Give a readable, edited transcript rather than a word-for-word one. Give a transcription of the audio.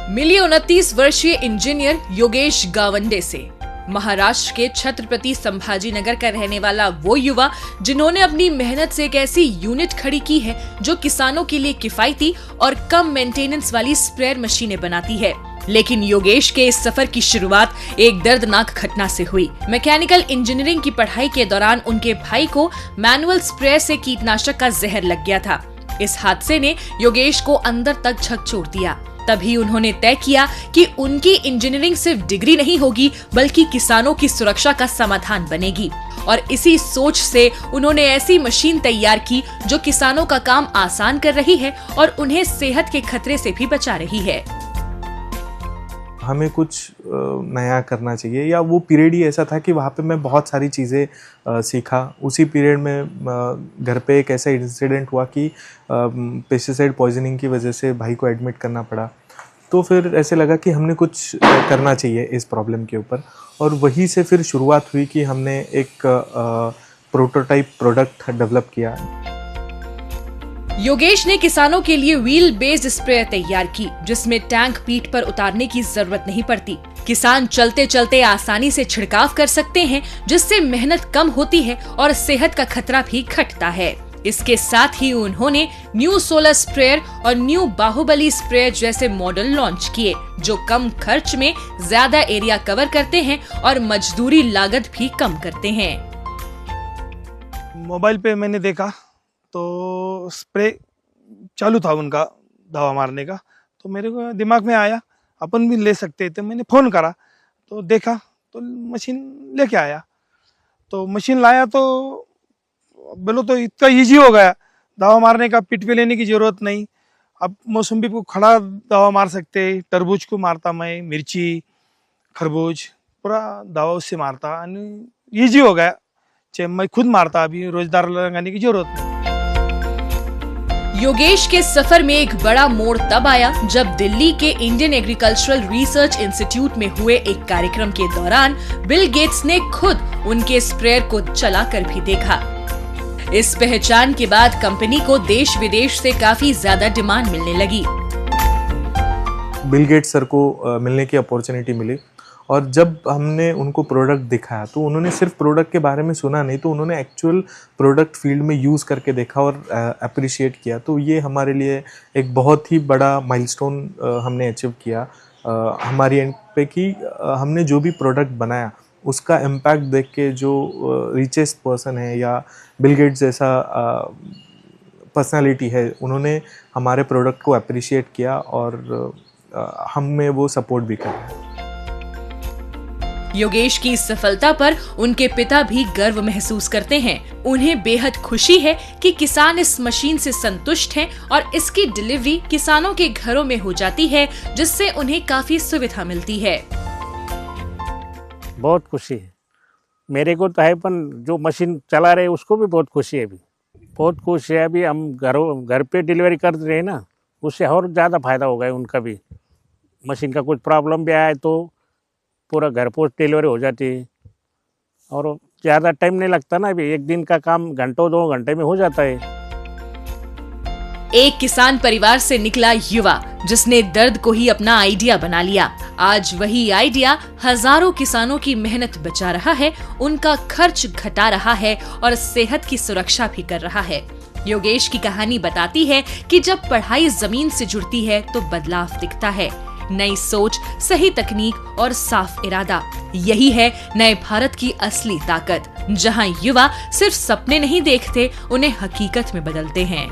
मिली 29 वर्षीय इंजीनियर योगेश गावंडे से। महाराष्ट्र के छत्रपति संभाजीनगर का रहने वाला वो युवा जिन्होंने अपनी मेहनत से एक ऐसी यूनिट खड़ी की है जो किसानों के लिए किफायती और कम मेंटेनेंस वाली स्प्रेयर मशीनें बनाती है। लेकिन योगेश के इस सफर की शुरुआत एक दर्दनाक घटना से हुई। मैकेनिकल इंजीनियरिंग की पढ़ाई के दौरान उनके भाई को मैनुअल स्प्रेयर से कीटनाशक का जहर लग गया था। इस हादसे ने योगेश को अंदर तक झकझोर दिया। तभी उन्होंने तय किया कि उनकी इंजीनियरिंग सिर्फ डिग्री नहीं होगी बल्कि किसानों की सुरक्षा का समाधान बनेगी। और इसी सोच से उन्होंने ऐसी मशीन तैयार की जो किसानों का काम आसान कर रही है और उन्हें सेहत के खतरे से भी बचा रही है। हमें कुछ नया करना चाहिए, या वो पीरियड ही ऐसा था कि वहाँ पे मैं बहुत सारी चीज़ें सीखा। उसी पीरियड में घर पे एक ऐसा इंसिडेंट हुआ कि पेस्टिसाइड पॉइजनिंग की वजह से भाई को एडमिट करना पड़ा। तो फिर ऐसे लगा कि हमने कुछ करना चाहिए इस प्रॉब्लम के ऊपर, और वहीं से फिर शुरुआत हुई कि हमने एक प्रोटोटाइप प्रोडक्ट डेवलप किया। योगेश ने किसानों के लिए व्हील बेस्ड स्प्रेयर तैयार की जिसमें टैंक पीठ पर उतारने की जरूरत नहीं पड़ती। किसान चलते चलते आसानी से छिड़काव कर सकते हैं जिससे मेहनत कम होती है और सेहत का खतरा भी घटता है। इसके साथ ही उन्होंने न्यू सोलर स्प्रेयर और न्यू बाहुबली स्प्रेयर जैसे मॉडल लॉन्च किए जो कम खर्च में ज्यादा एरिया कवर करते हैं और मजदूरी लागत भी कम करते हैं। मोबाइल पे मैंने देखा तो स्प्रे चालू था उनका दवा मारने का, तो मेरे को दिमाग में आया अपन भी ले सकते थे। मैंने फ़ोन करा तो देखा तो मशीन लेके आया। तो मशीन लाया तो बोलो तो इतना इजी हो गया, दवा मारने का पिट पे लेने की ज़रूरत नहीं। अब मौसम्बी को खड़ा दवा मार सकते, तरबूज को मारता मैं, मिर्ची, खरबूज पूरा दवा उससे मारता, ईजी हो गया। चाहे मैं खुद मारता, अभी रोजदार लगाने की जरूरत नहीं। योगेश के सफर में एक बड़ा मोड़ तब आया जब दिल्ली के इंडियन एग्रीकल्चरल रिसर्च इंस्टीट्यूट में हुए एक कार्यक्रम के दौरान बिल गेट्स ने खुद उनके स्प्रेयर को चलाकर भी देखा। इस पहचान के बाद कंपनी को देश विदेश से काफी ज्यादा डिमांड मिलने लगी। बिल गेट्स सर को मिलने की अपॉर्चुनिटी मिली, और जब हमने उनको प्रोडक्ट दिखाया तो उन्होंने सिर्फ प्रोडक्ट के बारे में सुना नहीं, तो उन्होंने एक्चुअल प्रोडक्ट फील्ड में यूज़ करके देखा और अप्रिशिएट किया। तो ये हमारे लिए एक बहुत ही बड़ा माइलस्टोन हमने अचीव किया हमारी एंड पे, कि हमने जो भी प्रोडक्ट बनाया उसका इम्पैक्ट देख के जो रिचेस्ट पर्सन है या बिल गेट्स जैसा पर्सनालिटी है, उन्होंने हमारे प्रोडक्ट को अप्रिशिएट किया और हमें वो सपोर्ट भी करा। योगेश की इस सफलता पर उनके पिता भी गर्व महसूस करते हैं। उन्हें बेहद खुशी है कि किसान इस मशीन से संतुष्ट हैं और इसकी डिलीवरी किसानों के घरों में हो जाती है जिससे उन्हें काफी सुविधा मिलती है। बहुत खुशी है मेरे को तो है, पर जो मशीन चला रहे उसको भी बहुत खुशी है। अभी बहुत खुश है। अभी हम घर पे डिलीवरी कर रहे हैं ना, उससे और ज़्यादा फायदा होगा उनका भी। मशीन का कुछ प्रॉब्लम भी आया तो पूरा घर पोस्ट डिलीवरी हो जाती है और ज़्यादा टाइम नहीं लगता ना। अभी एक दिन का काम घंटों 2 घंटे में हो जाता है। एक किसान परिवार से निकला युवा जिसने दर्द को ही अपना आइडिया बना लिया। आज वही आइडिया हजारों किसानों की मेहनत बचा रहा है, उनका खर्च घटा रहा है और सेहत की सुरक्षा भी कर रहा है। योगेश की कहानी बताती है कि जब पढ़ाई जमीन से जुड़ती है तो बदलाव दिखता है। नई सोच, सही तकनीक और साफ इरादा, यही है नए भारत की असली ताकत, जहां युवा सिर्फ सपने नहीं देखते, उन्हें हकीकत में बदलते हैं।